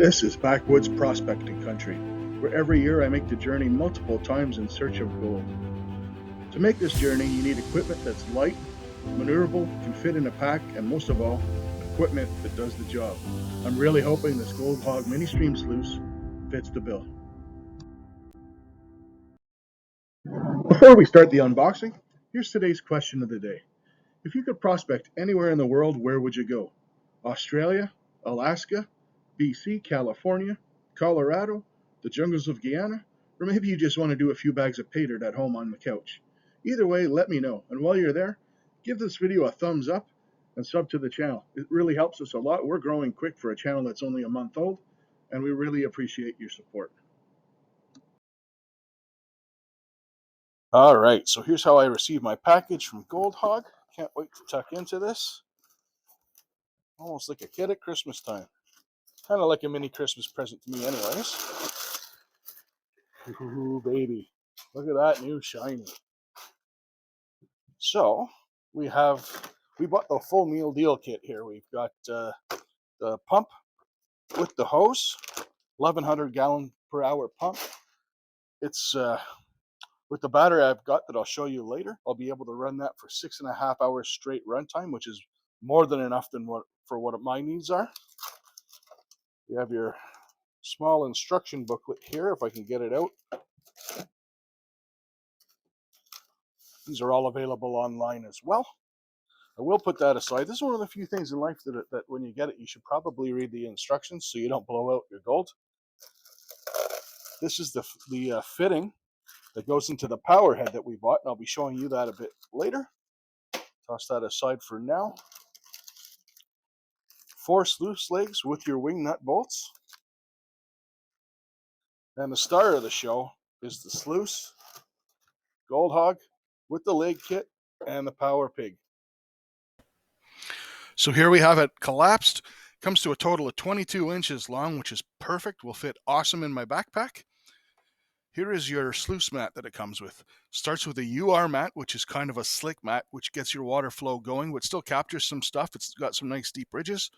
This is backwoods prospecting country, where every year I make the journey multiple times in search of gold. To make this journey, you need equipment that's light, maneuverable, can fit in a pack, and most of all, equipment that does the job. I'm really hoping this Goldhog Mini Stream Sluice fits the bill. Before we start the unboxing, here's today's question of the day. If you could prospect anywhere in the world, where would you go? Australia, Alaska, BC, California, Colorado, the jungles of Guyana, or maybe you just want to do a few bags of pay dirt at home on the couch. Either way, let me know. And while you're there, give this video a thumbs up and sub to the channel. It really helps us a lot. We're growing quick for a channel that's only a month old, and we really appreciate your support. All right, so here's how I received my package from Goldhog. Can't wait to tuck into this. Almost like a kid at Christmas time. Kind of like a mini Christmas present to me anyways. Ooh, baby. Look at that new shiny. So, we bought the full meal deal kit here. We've got the pump with the hose, 1100 gallon per hour pump. It's with the battery I've got that I'll show you later. I'll be able to run that for 6.5 hours straight runtime, which is more than enough for what my needs are. You have your small instruction booklet here, if I can get it out. These are all available online as well. I will put that aside. This is one of the few things in life that when you get it, you should probably read the instructions so you don't blow out your gold. This is the fitting that goes into the power head that we bought, and I'll be showing you that a bit later. Toss that aside for now. 4 sluice legs with your wing nut bolts. And the star of the show is the Sluice Goldhog with the leg kit and the power pig. So here we have it collapsed. Comes to a total of 22 inches long, which is perfect. Will fit awesome in my backpack. Here is your sluice mat that it comes with. Starts with a UR mat, which is kind of a slick mat, which gets your water flow going, but still captures some stuff. It's got some nice deep ridges.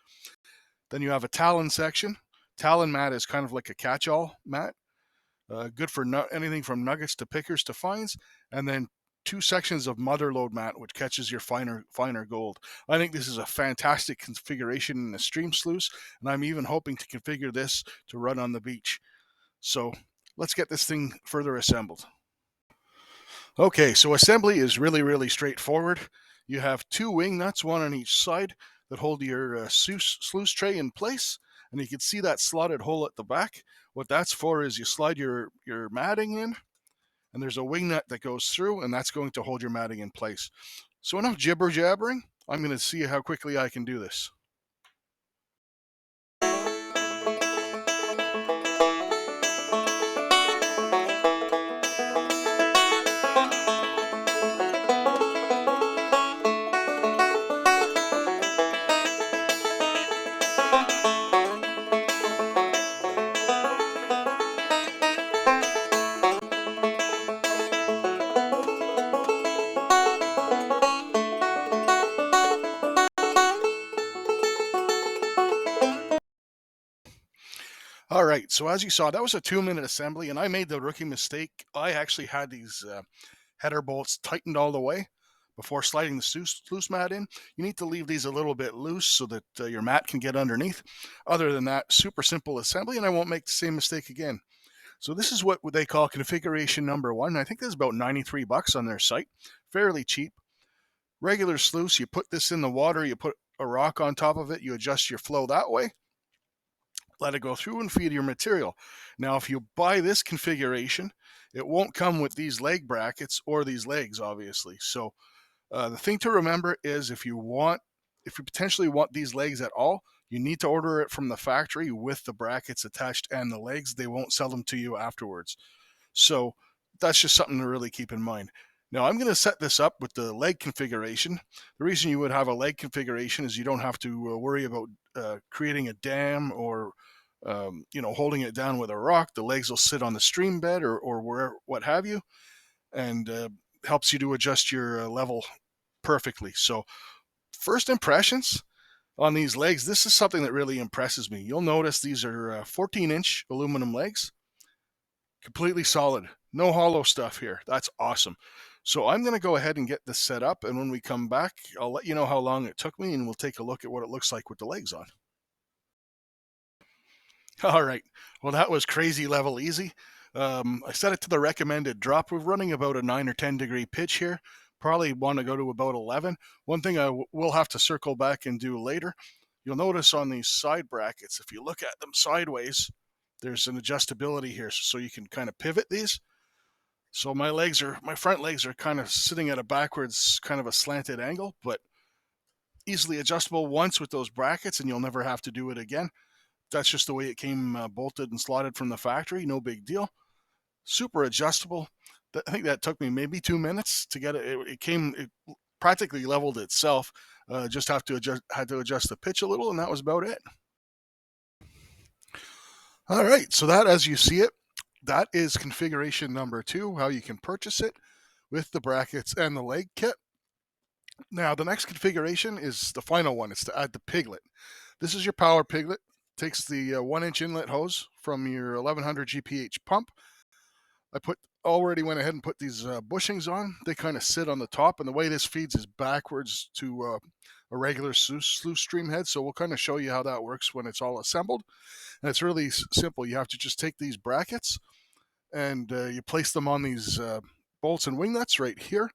Then you have a talon section. Talon mat is kind of like a catch-all mat. Good for anything from nuggets to pickers to fines. And then 2 sections of mother lode mat, which catches your finer gold. I think this is a fantastic configuration in the stream sluice, and I'm even hoping to configure this to run on the beach. So let's get this thing further assembled. Okay, so assembly is really straightforward. You have 2 wing nuts, one on each side, that hold your sluice tray in place, and you can see that slotted hole at the back. What that's for is you slide your matting in, and there's a wing nut that goes through, and that's going to hold your matting in place. So enough jibber jabbering. I'm going to see how quickly I can do this. All right, so as you saw, that was a 2-minute assembly, and I made the rookie mistake. I actually had these header bolts tightened all the way before sliding the sluice mat in. You need to leave these a little bit loose so that your mat can get underneath. Other than that, super simple assembly, and I won't make the same mistake again. So this is what they call configuration number 1. I think this is about $93 on their site. Fairly cheap. Regular sluice, you put this in the water, you put a rock on top of it, you adjust your flow that way. Let it go through and feed your material. Now, if you buy this configuration, it won't come with these leg brackets or these legs, obviously. So the thing to remember is if you potentially want these legs at all, you need to order it from the factory with the brackets attached and the legs. They won't sell them to you afterwards. So that's just something to really keep in mind. Now I'm going to set this up with the leg configuration. The reason you would have a leg configuration is you don't have to worry about creating a dam or holding it down with a rock. The legs will sit on the stream bed or what have you, and helps you to adjust your level perfectly. So first impressions, on these legs, this is something that really impresses me. You'll notice these are 14-inch aluminum legs, completely solid. No hollow stuff here. That's awesome. So I'm going to go ahead and get this set up, and when we come back, I'll let you know how long it took me, and we'll take a look at what it looks like with the legs on. All right. Well, that was crazy level easy. I set it to the recommended drop. We're running about a 9 or 10 degree pitch here. Probably want to go to about 11. One thing I will have to circle back and do later, you'll notice on these side brackets, if you look at them sideways, there's an adjustability here, so you can kind of pivot these. So my front legs are kind of sitting at a backwards, kind of a slanted angle, but easily adjustable once with those brackets, and you'll never have to do it again. That's just the way it came bolted and slotted from the factory. No big deal. Super adjustable. I think that took me maybe 2 minutes to get it. It practically leveled itself. Just had to adjust the pitch a little, and that was about it. All right, so that, as you see it, that is configuration number 2, how you can purchase it with the brackets and the leg kit. Now, the next configuration is the final one. It's to add the piglet. This is your power piglet. Takes the 1-inch inlet hose from your 1100 GPH pump. I already went ahead and put these bushings on. They kind of sit on the top, and the way this feeds is backwards to a regular sluice stream head. So we'll kind of show you how that works when it's all assembled. And it's really simple. You have to just take these brackets and you place them on these bolts and wing nuts right here,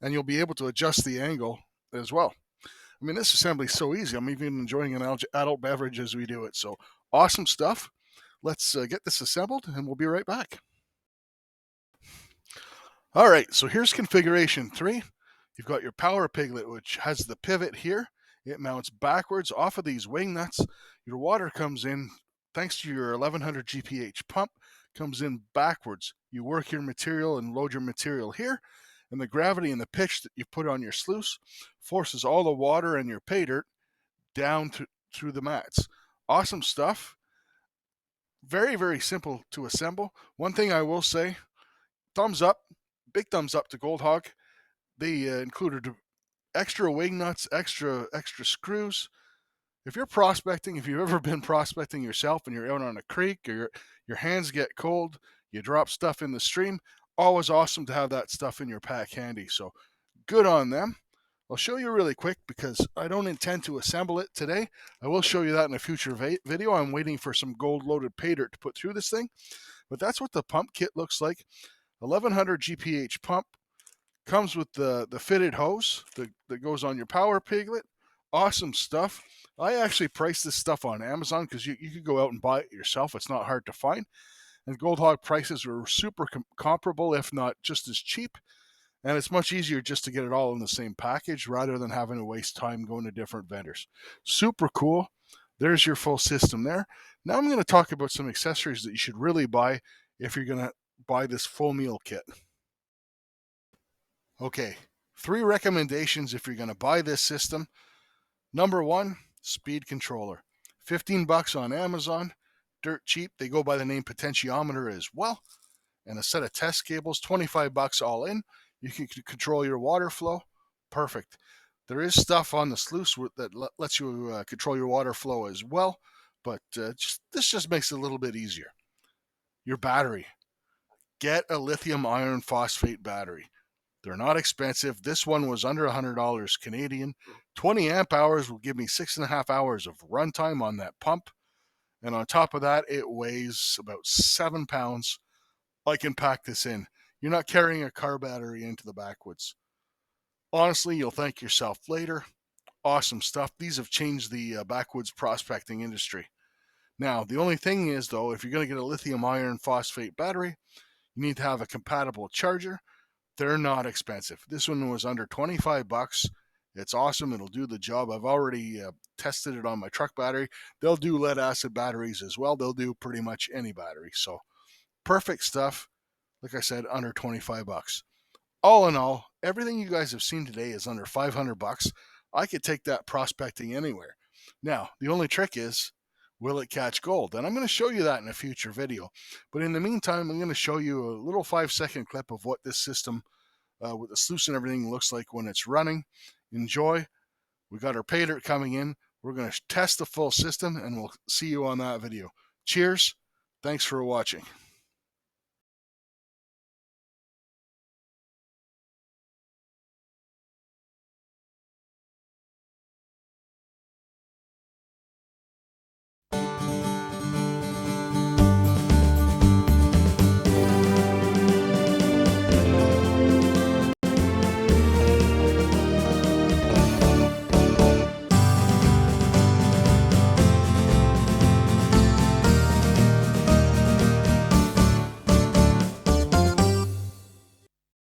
and you'll be able to adjust the angle as well. I mean, this assembly is so easy. I'm even enjoying an adult beverage as we do it. So awesome stuff. Let's get this assembled, and we'll be right back. All right, so here's configuration 3. You've got your power piglet, which has the pivot here. It mounts backwards off of these wing nuts. Your water comes in, thanks to your 1100 GPH pump, comes in backwards. You work your material and load your material here, and the gravity and the pitch that you put on your sluice forces all the water and your pay dirt down through the mats. Awesome stuff. Very, very simple to assemble. One thing I will say, thumbs up, big thumbs up to Goldhog. They included extra wing nuts, extra screws. If you're prospecting, if you've ever been prospecting yourself and you're out on a creek or your hands get cold, you drop stuff in the stream, always awesome to have that stuff in your pack handy. So good on them. I'll show you really quick because I don't intend to assemble it today. I will show you that in a future video. I'm waiting for some gold-loaded pay dirt to put through this thing. But that's what the pump kit looks like. 1100 GPH pump. Comes with the fitted hose that goes on your power piglet. Awesome stuff. I actually priced this stuff on Amazon because you could go out and buy it yourself. It's not hard to find. And Goldhog prices were super comparable, if not just as cheap. And it's much easier just to get it all in the same package rather than having to waste time going to different vendors. Super cool. There's your full system there. Now I'm going to talk about some accessories that you should really buy if you're going to buy this full meal kit. Okay, 3 recommendations if you're going to buy this system. Number 1, speed controller. $15 on Amazon. Dirt cheap. They go by the name potentiometer as well. And a set of test cables, $25 all in. You can control your water flow. Perfect. There is stuff on the sluice that lets you control your water flow as well, but this just makes it a little bit easier. Your battery. Get a lithium iron phosphate battery. They're not expensive. This one was under $100 Canadian. 20 amp hours will give me 6.5 hours of runtime on that pump. And on top of that, it weighs about 7 pounds. I can pack this in. You're not carrying a car battery into the backwoods. Honestly, you'll thank yourself later. Awesome stuff. These have changed the backwoods prospecting industry. Now, the only thing is, though, if you're going to get a lithium iron phosphate battery, you need to have a compatible charger. They're not expensive. This one was under $25. It's awesome. It'll do the job. I've already tested it on my truck battery. They'll do lead acid batteries as well. They'll do pretty much any battery. So perfect stuff. Like I said, under $25. All in all, everything you guys have seen today is under $500. I could take that prospecting anywhere. Now, the only trick is, will it catch gold? And I'm going to show you that in a future video. But in the meantime, I'm going to show you a little 5-second clip of what this system with the sluice and everything looks like when it's running. Enjoy. We got our pay dirt coming in. We're going to test the full system, and we'll see you on that video. Cheers. Thanks for watching.